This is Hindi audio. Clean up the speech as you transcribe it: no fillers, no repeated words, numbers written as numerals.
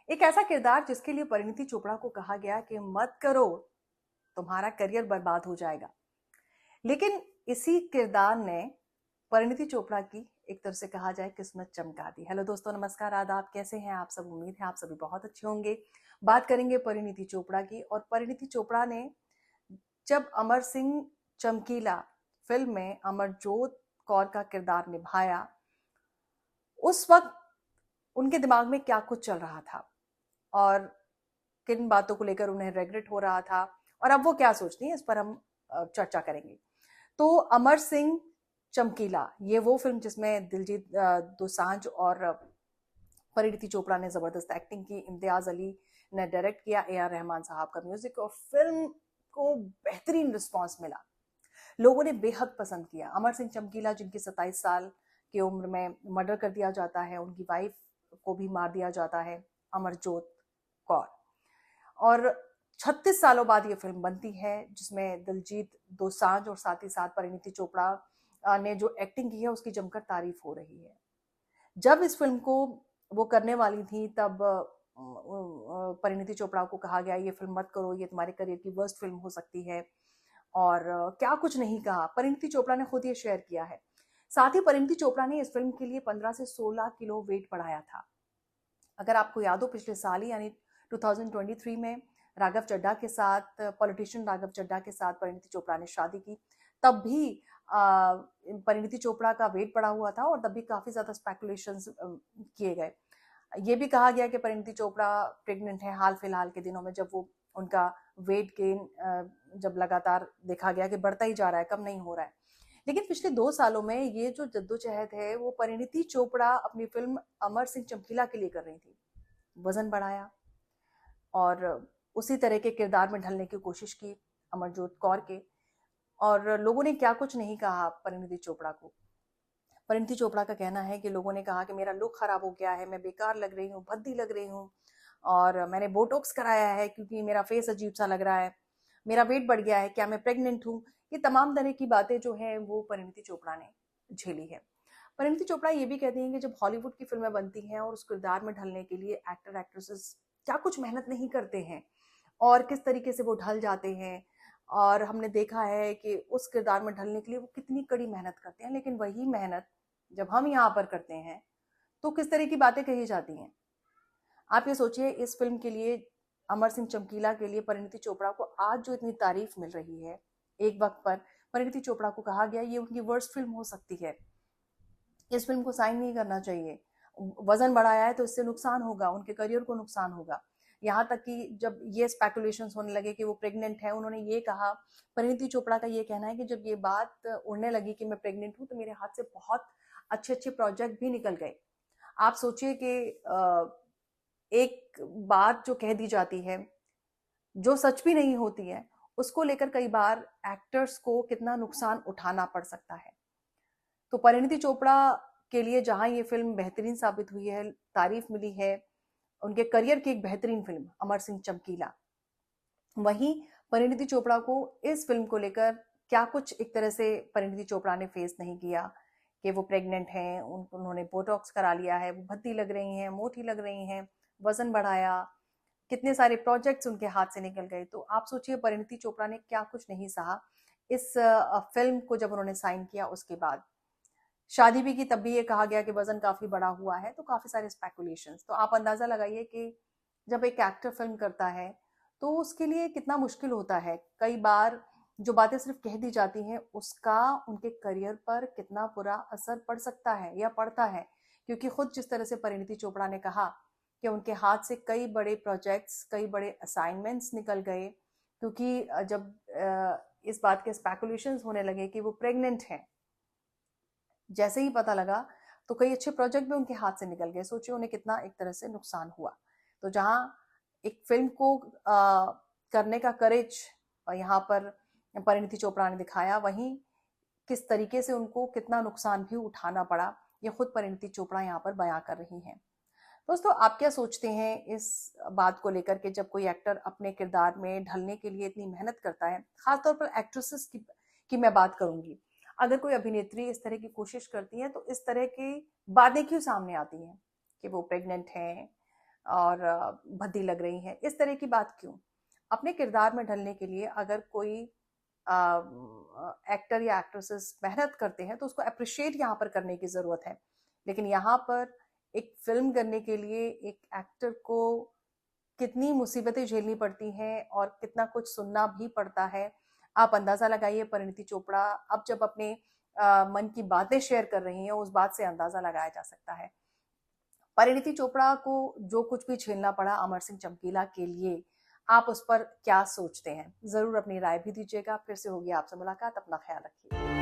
एक ऐसा किरदार जिसके लिए परिणीति चोपड़ा को कहा गया कि मत करो, तुम्हारा करियर बर्बाद हो जाएगा। लेकिन इसी किरदार ने परिणीति चोपड़ा की एक तरह से कहा जाए किस्मत चमका दी। हेलो दोस्तों, नमस्कार, आदाब, कैसे हैं आप सब? उम्मीद है आप सभी बहुत अच्छे होंगे। बात करेंगे परिणीति चोपड़ा की, और परिणीति चोपड़ा ने जब अमर सिंह चमकीला फिल्म में अमरजोत कौर का किरदार निभाया, उस वक्त उनके दिमाग में क्या कुछ चल रहा था और किन बातों को लेकर उन्हें रिग्रेट हो रहा था, और अब वो क्या सोचती हैं, इस पर हम चर्चा करेंगे। तो अमर सिंह चमकीला, ये वो फिल्म जिसमें दिलजीत दोसांझ और परिणीति चोपड़ा ने जबरदस्त एक्टिंग की, इम्तियाज अली ने डायरेक्ट किया, ए आर रहमान साहब का म्यूजिक, और फिल्म को बेहतरीन रिस्पांस मिला। लोगों ने बेहद पसंद किया। अमर सिंह चमकीला, जिनकी 27 साल की उम्र में मर्डर कर दिया जाता है, उनकी वाइफ को भी मार दिया जाता है, अमरजोत कौर, और 36 सालों बाद ये फिल्म बनती है जिसमें दिलजीत दोसांझ और साथ ही साथ परिणीति चोपड़ा ने जो एक्टिंग की है उसकी जमकर तारीफ हो रही है। जब इस फिल्म को वो करने वाली थी तब परिणीति चोपड़ा को कहा गया ये फिल्म मत करो, ये तुम्हारे करियर की वर्स्ट फिल्म हो सकती है, और क्या कुछ नहीं कहा। परिणीति चोपड़ा ने खुद ये शेयर किया है। साथ ही परिणीति चोपड़ा ने इस फिल्म के लिए 15 से 16 किलो वेट बढ़ाया था। अगर आपको याद हो, पिछले साल ही यानी 2023 में राघव चड्ढा के साथ, पॉलिटिशियन राघव चड्ढा के साथ परिणीति चोपड़ा ने शादी की, तब भी परिणीति चोपड़ा का वेट बढ़ा हुआ था और तब भी काफी ज्यादा स्पेकुलेशंस किए गए। ये भी कहा गया कि परिणीति चोपड़ा प्रेग्नेंट है हाल फिलहाल के दिनों में, जब वो उनका वेट गेन जब लगातार देखा गया कि बढ़ता ही जा रहा है, कम नहीं हो रहा है। लेकिन पिछले 2 सालों में ये जो जद्दोजहद है वो परिणीति चोपड़ा अपनी फिल्म अमर सिंह चमकीला के लिए कर रही थी। वजन बढ़ाया और उसी तरह के किरदार में ढलने की कोशिश की अमरजोत कौर के, और लोगों ने क्या कुछ नहीं कहा परिणीति चोपड़ा को। परिणीति चोपड़ा का कहना है कि लोगों ने कहा कि मेरा लुक खराब हो गया है, मैं बेकार लग रही हूँ, भद्दी लग रही हूँ, और मैंने बोटॉक्स कराया है क्योंकि मेरा फेस अजीब सा लग रहा है, मेरा वेट बढ़ गया है, क्या मैं प्रेग्नेंट हूँ। ये तमाम तरह की बातें जो है वो परिणीति चोपड़ा ने झेली है। परिणीति चोपड़ा ये भी कहती हैं कि जब हॉलीवुड की फिल्में बनती हैं और उस किरदार में ढलने के लिए एक्टर एक्ट्रेसेस क्या कुछ मेहनत नहीं करते हैं और किस तरीके से वो ढल जाते हैं, और हमने देखा है कि उस किरदार में ढलने के लिए वो कितनी कड़ी मेहनत करते हैं, लेकिन वही मेहनत जब हम यहाँ पर करते हैं तो किस तरह की बातें कही जाती हैं। आप ये सोचिए, इस फिल्म के लिए, अमर सिंह चमकीला के लिए परिणीति चोपड़ा को आज जो इतनी तारीफ मिल रही है, एक वक्त पर परिणीति चोपड़ा को कहा गया ये उनकी वर्स्ट फिल्म हो सकती है, इस फिल्म को साइन नहीं करना चाहिए, वजन बढ़ाया है तो इससे नुकसान होगा, उनके करियर को नुकसान होगा। यहाँ तक कि जब ये स्पेकुलेशन होने लगे कि वो प्रेग्नेंट है, उन्होंने ये कहा, परिणीति चोपड़ा का ये कहना है कि जब ये बात उड़ने लगी कि मैं प्रेग्नेंट हूँ तो मेरे हाथ से बहुत अच्छे अच्छे प्रोजेक्ट भी निकल गए। आप सोचिए कि एक बात जो कह दी जाती है, जो सच भी नहीं होती है, उसको लेकर कई बार एक्टर्स को कितना नुकसान उठाना पड़ सकता है। तो परिणीति चोपड़ा के लिए जहां ये फिल्म बेहतरीन साबित हुई है, तारीफ मिली है, उनके करियर की एक बेहतरीन फिल्म अमर सिंह चमकीला, वहीं परिणीति चोपड़ा को इस फिल्म को लेकर क्या कुछ एक तरह से परिणीति चोपड़ा ने फेस नहीं किया कि वो प्रेग्नेंट हैं, उन्होंने बोटॉक्स करा लिया है, वो भद्दी लग रही हैं, मोटी लग रही हैं, वजन बढ़ाया, कितने सारे प्रोजेक्ट्स उनके हाथ से निकल गए। तो आप सोचिए परिणीति चोपड़ा ने क्या कुछ नहीं सहा इस फिल्म को जब उन्होंने साइन किया उसके बाद। शादी भी की, तब भी ये कहा गया कि वजन काफी बड़ा हुआ है, तो काफी सारे स्पेकुलेशंस। तो आप अंदाजा लगाइए कि जब एक एक्टर फिल्म करता है तो उसके लिए कितना मुश्किल होता है। कई बार जो बातें सिर्फ कह दी जाती हैं उसका उनके करियर पर कितना बुरा असर पड़ सकता है या पड़ता है, क्योंकि खुद जिस तरह से परिणीति चोपड़ा ने कहा कि उनके हाथ से कई बड़े प्रोजेक्ट्स, कई बड़े असाइनमेंट्स निकल गए, क्योंकि जब इस बात के स्पेकुलेशंस होने लगे कि वो प्रेग्नेंट हैं, जैसे ही पता लगा तो कई अच्छे प्रोजेक्ट भी उनके हाथ से निकल गए। सोचिए उन्हें कितना एक तरह से नुकसान हुआ। तो जहां एक फिल्म को करने का करेज यहाँ पर परिणीति चोपड़ा ने दिखाया, वहीं किस तरीके से उनको कितना नुकसान भी उठाना पड़ा, ये खुद परिणीति चोपड़ा यहाँ पर बयां कर रही हैं। दोस्तों, आप क्या सोचते हैं इस बात को लेकर के जब कोई एक्टर अपने किरदार में ढलने के लिए इतनी मेहनत करता है, खासतौर पर एक्ट्रेसेस की मैं बात करूंगी। अगर कोई अभिनेत्री इस तरह की कोशिश करती है तो इस तरह की बातें क्यों सामने आती हैं कि वो प्रेग्नेंट हैं, और भद्दी लग रही हैं, इस तरह की बात क्यों? अपने किरदार में ढलने के लिए अगर कोई एक्टर या एक्ट्रेसेस मेहनत करते हैं तो उसको अप्रिशिएट यहाँ पर करने की जरूरत है। लेकिन यहाँ पर एक फिल्म करने के लिए एक एक्टर को कितनी मुसीबतें झेलनी पड़ती हैं और कितना कुछ सुनना भी पड़ता है। आप अंदाजा लगाइए, परिणीति चोपड़ा अब जब अपने मन की बातें शेयर कर रही हैं, उस बात से अंदाजा लगाया जा सकता है। परिणीति चोपड़ा को जो कुछ भी झेलना पड़ा अमर सिंह चमकीला के लिए, आप उस पर क्या सोचते हैं? जरूर अपनी राय भी दीजिएगा। फिर से होगी आपसे मुलाकात। अपना ख्याल रखिए।